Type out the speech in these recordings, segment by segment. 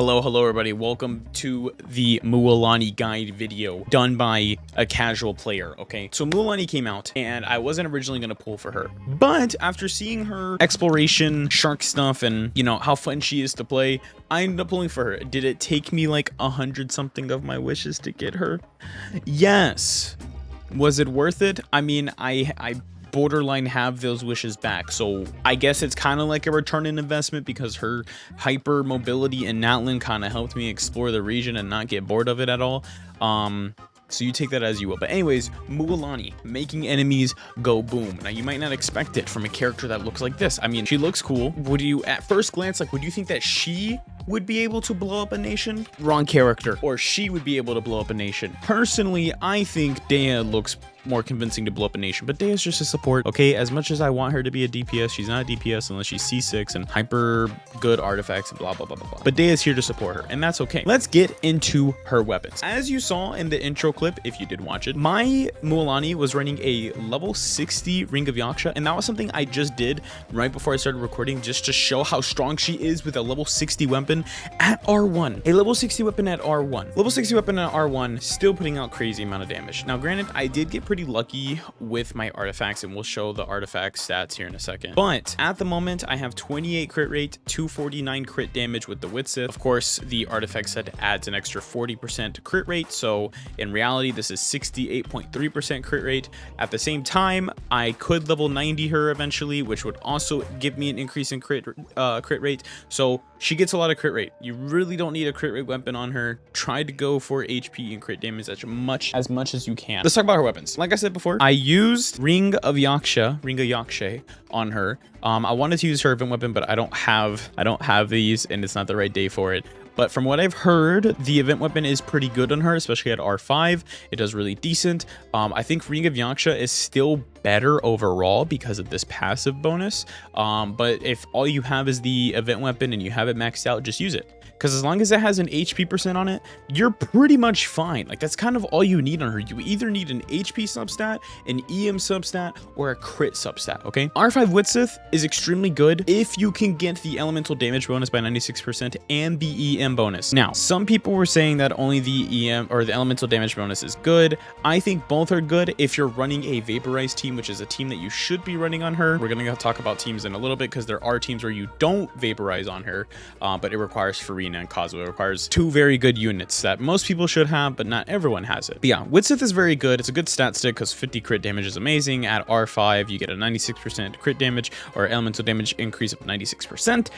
Hello everybody, welcome to the Mualani guide video done by a casual player, okay? So Mualani came out and I wasn't originally gonna pull for her, but after seeing her exploration, shark stuff, and you know, how fun she is to play, I ended up pulling for her. Did it take me like 100 something of my wishes to get her? Yes. Was it worth it? I mean, I borderline have those wishes back, so I guess it's kind of like a return in investment because her hyper mobility in Natlan kind of helped me explore the region and not get bored of it at all. So you take that as you will. But anyways, Mualani, making enemies go boom. Now you might not expect it from a character that looks like this. I mean, she looks cool. Would you, at first glance, like, would you think that she would be able to blow up a nation? Wrong character. Or she would be able to blow up a nation. Personally, I think Dea looks more convincing to blow up a nation, but Dea's just a support, okay? As much as I want her to be a DPS, she's not a DPS unless she's C6 and hyper good artifacts and blah blah blah blah blah. But Dea's here to support her, and that's okay. Let's get into her weapons. As you saw in the intro clip, if you did watch it, my Mualani was running a level 60 Ring of Yaksha, and that was something I just did right before I started recording, just to show how strong she is with a level 60 weapon at R1. A level 60 weapon at R1. Level 60 weapon at R1, still putting out crazy amount of damage. Now granted, I did get pretty lucky with my artifacts, and we'll show the artifact stats here in a second, but at the moment I have 28 crit rate, 249 crit damage with the Witsith. Of course, the artifact set adds an extra 40% crit rate, so in reality this is 68.3% crit rate. At the same time, I could level 90 her eventually, which would also give me an increase in crit rate, so she gets a lot of crit rate. You really don't need a crit rate weapon on her. Try to go for HP and crit damage as much as you can. Let's talk about her weapons. Like I said before, I used Ring of Yaksha on her. I wanted to use her event weapon, but I don't have these, and it's not the right day for it. But from what I've heard, the event weapon is pretty good on her, especially at R5. It does really decent. I think Ring of Yaksha is still better overall because of this passive bonus. But if all you have is the event weapon and you have it maxed out, just use it. Because as long as it has an HP percent on it, you're pretty much fine. Like, that's kind of all you need on her. You either need an HP substat, an EM substat, or a crit substat, okay? R5 Witsith is extremely good if you can get the elemental damage bonus by 96% and the EM bonus. Now, some people were saying that only the EM or the elemental damage bonus is good. I think both are good if you're running a vaporized team, which is a team that you should be running on her. We're gonna talk about teams in a little bit because there are teams where you don't vaporize on her, but it requires Farina and Kazuha. It requires two very good units that most people should have, but not everyone has it. But yeah, Witsith is very good. It's a good stat stick because 50 crit damage is amazing. At R5, you get a 96% crit damage or elemental damage increase of 96%.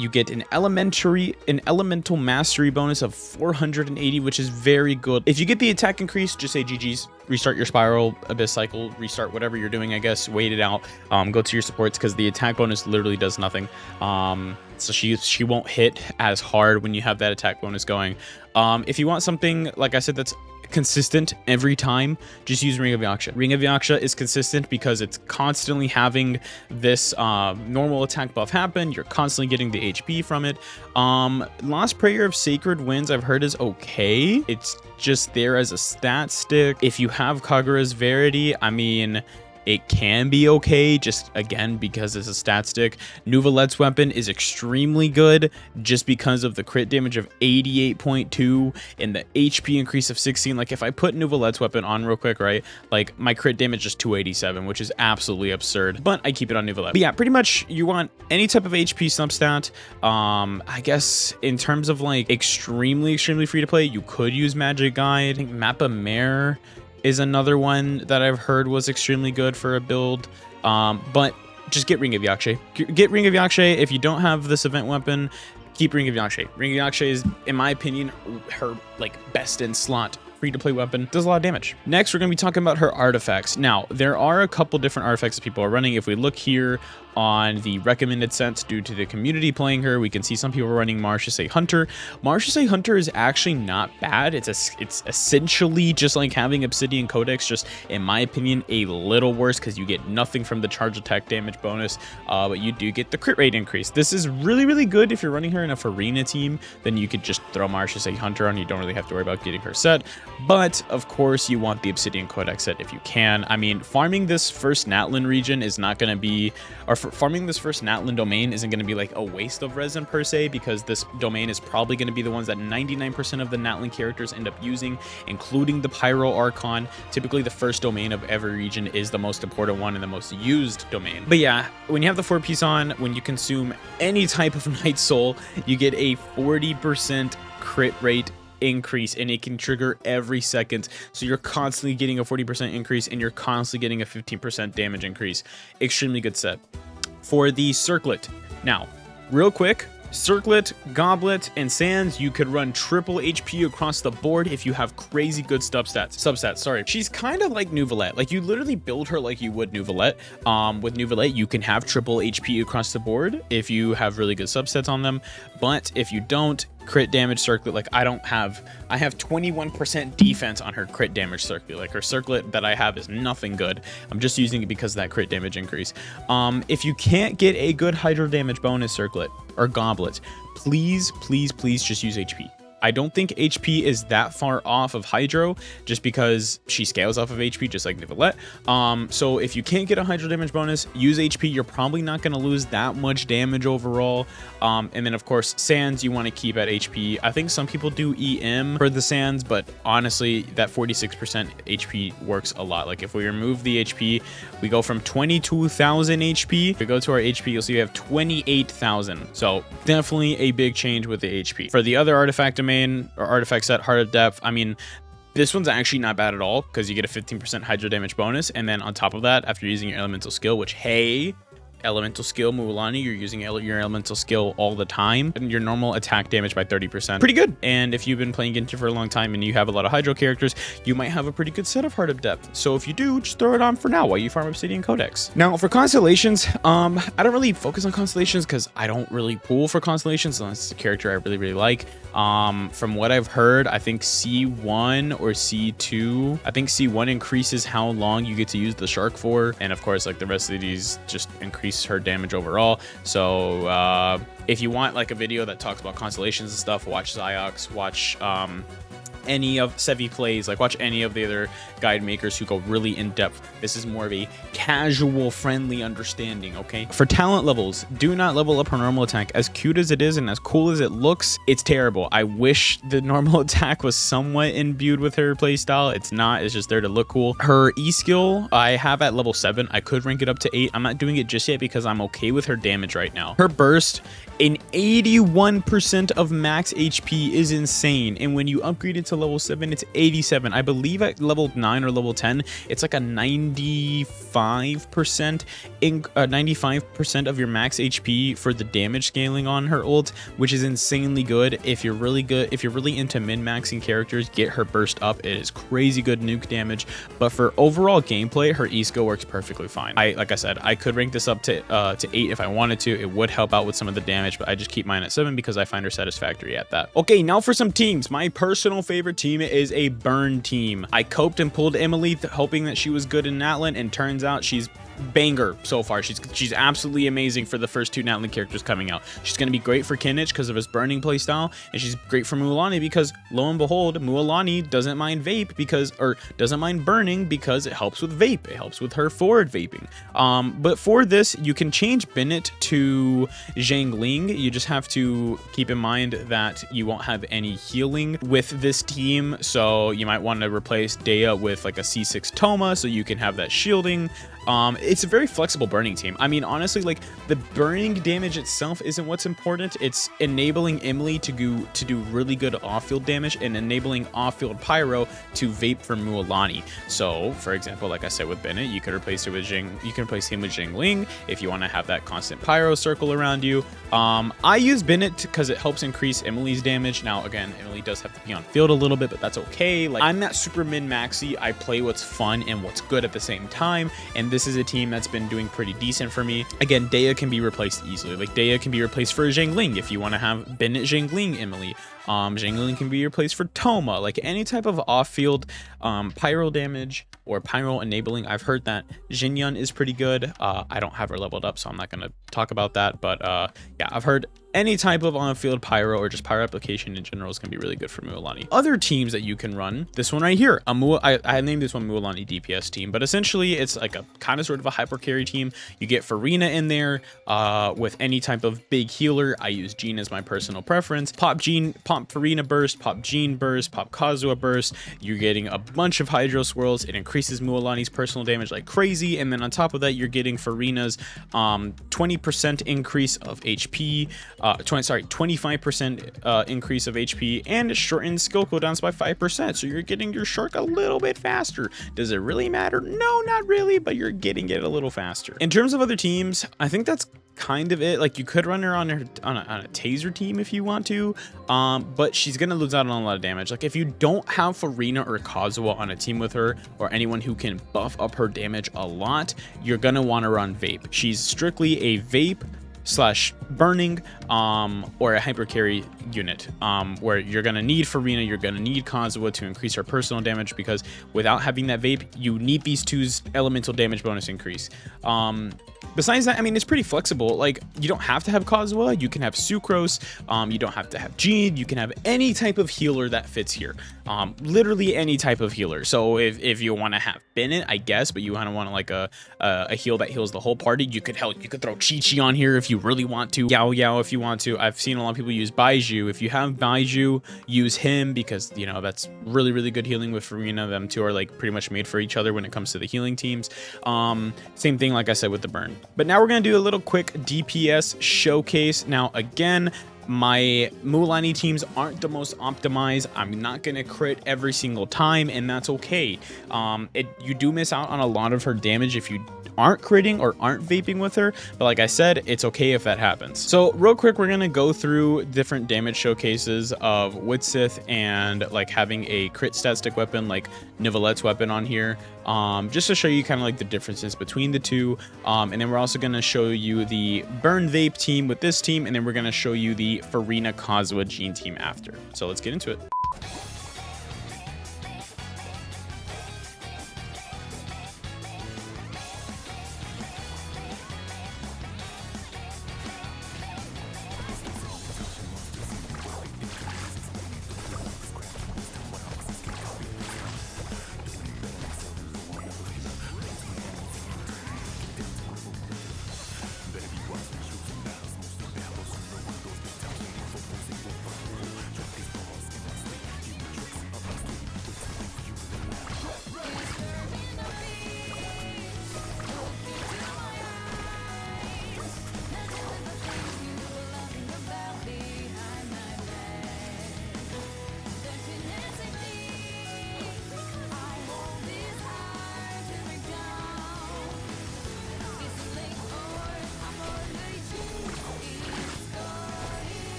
You get an elemental mastery bonus of 480, which is very good. If you get the attack increase, just say GG's. Restart your spiral, abyss cycle, restart whatever you're doing, I guess, wait it out, go to your supports, because the attack bonus literally does nothing. So she won't hit as hard when you have that attack bonus going. If you want something, like I said, that's consistent every time, just use Ring of Yaksha. Ring of Yaksha is consistent because it's constantly having this normal attack buff happen. You're constantly getting the HP from it. Lost Prayer of Sacred Winds, I've heard, is okay. It's just there as a stat stick. If you have Kagura's Verity, I mean, it can be okay, just again because it's a stat stick. Nuvalet's weapon is extremely good just because of the crit damage of 88.2 and the HP increase of 16. Like, if I put Nuvalet's weapon on real quick, right, like my crit damage is 287, which is absolutely absurd, but I keep it on Nuvalet. But yeah, pretty much you want any type of HP substat. I guess in terms of like extremely free to play, you could use Magic Guide. I think Mappa Mare is another one that I've heard was extremely good for a build, but just get Ring of Yaksha. Get Ring of Yaksha. If you don't have this event weapon, keep Ring of Yaksha. Ring of Yaksha is, in my opinion, her like best in slot free-to-play weapon. Does a lot of damage. Next, we're going to be talking about her artifacts. Now, there are a couple different artifacts that people are running. If we look here on the recommended sets due to the community playing her, we can see some people running Martius A Hunter. Martius A Hunter is actually not bad. It's essentially just like having Obsidian Codex, just in my opinion a little worse because you get nothing from the charge attack damage bonus, but you do get the crit rate increase. This is really good if you're running her in a Farina team. Then you could just throw Martius A Hunter on. You don't really have to worry about getting her set, but of course you want the Obsidian Codex set if you can. I mean, farming this first Natlan region is not going to be, or farming this first Natlan domain isn't going to be like a waste of resin per se, because this domain is probably going to be the ones that 99% of the Natlan characters end up using, including the Pyro Archon. Typically the first domain of every region is the most important one and the most used domain. But yeah, when you have the 4-piece on, when you consume any type of Night Soul, you get a 40% crit rate increase, and it can trigger every second, so you're constantly getting a 40% increase and you're constantly getting a 15% damage increase. Extremely good set. For the Circlet, now real quick, Circlet, Goblet, and Sands, you could run triple HP across the board if you have crazy good substats. Sorry. She's kind of like Neuvillette. Like, you literally build her like you would Neuvillette. With Neuvillette, you can have triple HP across the board if you have really good subsets on them. But if you don't, crit damage Circlet, like I have 21% defense on her crit damage Circlet. Like, her Circlet that I have is nothing good. I'm just using it because of that crit damage increase. If you can't get a good hydro damage bonus Circlet or Goblet, please just use HP. I don't think HP is that far off of Hydro, just because she scales off of HP, just like Neuvillette. So if you can't get a Hydro damage bonus, use HP. You're probably not going to lose that much damage overall. And then, of course, Sands, you want to keep at HP. I think some people do EM for the Sands, but honestly, that 46% HP works a lot. Like, if we remove the HP, we go from 22,000 HP. If we go to our HP, you'll see we have 28,000. So definitely a big change with the HP. For the other artifact domain, or artifact set, Heart of Depth, I mean, this one's actually not bad at all, because you get a 15% hydro damage bonus, and then on top of that, after using your elemental skill, which, hey, elemental skill Mualani, you're using your elemental skill all the time, and your normal attack damage by 30%. Pretty good. And if you've been playing Genshin for a long time and you have a lot of hydro characters, you might have a pretty good set of Heart of Depth. So if you do, just throw it on for now while you farm Obsidian Codex. Now for constellations, I don't really focus on constellations because I don't really pull for constellations unless it's a character I really like. From what I've heard, I think C1 or C2, I think C1 increases how long you get to use the shark for, and of course, like, the rest of these just increase her damage overall. So if you want like a video that talks about constellations and stuff, watch Ziox, watch any of Sevi plays, like watch any of the other guide makers who go really in depth. This is more of a casual friendly understanding. Okay, for talent levels, do not level up her normal attack. As cute as it is and as cool as it looks, it's terrible. I wish the normal attack was somewhat imbued with her playstyle. It's not. It's just there to look cool. Her E skill I have at level 7. I could rank it up to 8. I'm not doing it just yet because I'm okay with her damage right now. Her burst, an 81% of max HP, is insane, and when you upgrade it to level 7, it's 87. I believe at level 9 or level 10, it's like a 95% of your max HP for the damage scaling on her ult, which is insanely good. If you're really into min-maxing characters, get her burst up. It is crazy good nuke damage, but for overall gameplay, her E skill works perfectly fine. Like I said, I could rank this up to 8 if I wanted to. It would help out with some of the damage, but I just keep mine at 7 because I find her satisfactory at that. Okay, now for some teams. My personal favorite team is a burn team. I coped and pulled Emily hoping that she was good in Natlan, and turns out she's banger so far. She's absolutely amazing for the first 2 Natlan characters coming out. She's going to be great for Kinnich because of his burning playstyle, and she's great for Mualani because, lo and behold, Mualani doesn't mind doesn't mind burning because it helps with vape. It helps with her forward vaping. But for this, you can change Bennett to Zhangling. You just have to keep in mind that you won't have any healing with this team, so you might want to replace Dea with like a C6 Toma so you can have that shielding. It's a very flexible burning team. I mean, honestly, like, the burning damage itself isn't what's important. It's enabling Emily to do really good off-field damage and enabling off-field Pyro to vape for Mualani. So, for example, like I said with Bennett, you could replace it with you can replace him with Zhangling if you want to have that constant Pyro circle around you. I use Bennett because it helps increase Emily's damage. Now, again, Emily does have to be on field a little bit, but that's okay. Like, I'm not super min-maxy. I play what's fun and what's good at the same time, and this is a team that's been doing pretty decent for me. Again, Dea can be replaced easily. Like, Dea can be replaced for Zhangling if you want to have Bennett Zhangling Emily. Jingling can be replaced for Toma, like any type of off-field pyro damage or pyro enabling. I've heard that Jinhyun is pretty good. I don't have her leveled up, so I'm not gonna talk about that, but yeah, I've heard any type of on-field pyro or just pyro application in general is going to be really good for Mualani. Other teams that you can run, this one right here, I named this one Mualani DPS team, but essentially it's like a kind of sort of a hyper carry team. You get Farina in there with any type of big healer. I use Jean as my personal preference. Pop Jean, pop Farina burst, pop Jean burst, pop Kazuha burst. You're getting a bunch of Hydro Swirls. It increases Mualani's personal damage like crazy, and then on top of that, you're getting Farina's 20% increase of HP, 25% increase of HP, and shortens skill cooldowns by 5%. So you're getting your Shark a little bit faster. Does it really matter? No, not really, but you're getting it a little faster. In terms of other teams, I think that's kind of it. Like, you could run her on a taser team if you want to, but she's gonna lose out on a lot of damage. Like, if you don't have Farina or Kazuha on a team with her, or anyone who can buff up her damage a lot, you're gonna want to run Vape. She's strictly a Vape slash burning or a hyper carry unit, where you're gonna need Farina, you're gonna need Kazuha to increase her personal damage, because without having that Vape, you need these two's elemental damage bonus increase. Besides that, I mean, it's pretty flexible. Like, you don't have to have Kazuha, you can have Sucrose, you don't have to have Jean, you can have any type of healer that fits here. Literally any type of healer. So if you want to have Bennett, I guess, but you kind of want like a heal that heals the whole party, you could throw Chi-Chi on here if you really want to, Yao Yao if you want to. I've seen a lot of people use Baiju. If you have Baiju, use him, because, you know, that's really, really good healing with Farina. Them two are like pretty much made for each other when it comes to the healing teams. Same thing, like I said, with the burn. But now we're going to do a little quick DPS showcase. Now, again, my Mualani teams aren't the most optimized. I'm not going to crit every single time, and that's okay. You do miss out on a lot of her damage if you aren't critting or aren't vaping with her, but like I said, it's okay if that happens. So real quick, we're gonna go through different damage showcases of Widsith and like having a crit stat stick weapon like Nivelette's weapon on here, just to show you kind of like the differences between the two. And then we're also gonna show you the burn vape team with this team, and then we're gonna show you the Farina Kazuha Jean team after. So let's get into it.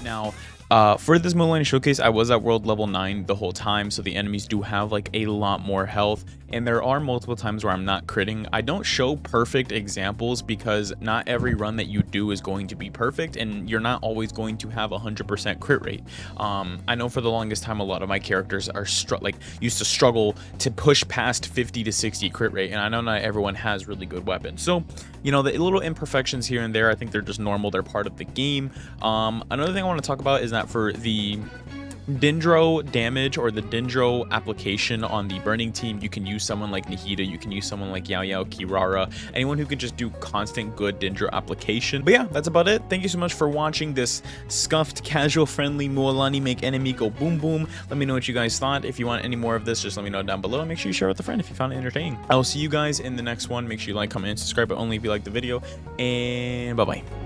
Now, for this Mualani showcase, I was at world level 9 the whole time, so the enemies do have like a lot more health, and there are multiple times where I'm not critting. I don't show perfect examples because not every run that you do is going to be perfect, and you're not always going to have 100% crit rate. I know for the longest time a lot of my characters are used to struggle to push past 50 to 60 crit rate, and I know not everyone has really good weapons. So, you know, the little imperfections here and there, I think they're just normal. They're part of the game. Another thing I want to talk about is that for the Dendro damage or the Dendro application on the burning team, you can use someone like Nahida, you can use someone like Yao Yao, Kirara, anyone who can just do constant good Dendro application. But yeah, that's about it. Thank you so much for watching this scuffed, casual, friendly Mualani make enemy go boom boom. Let me know what you guys thought. If you want any more of this, just let me know down below, and make sure you share with a friend if you found it entertaining. I will see you guys in the next one. Make sure you like, comment, and subscribe, but only if you like the video, and bye bye.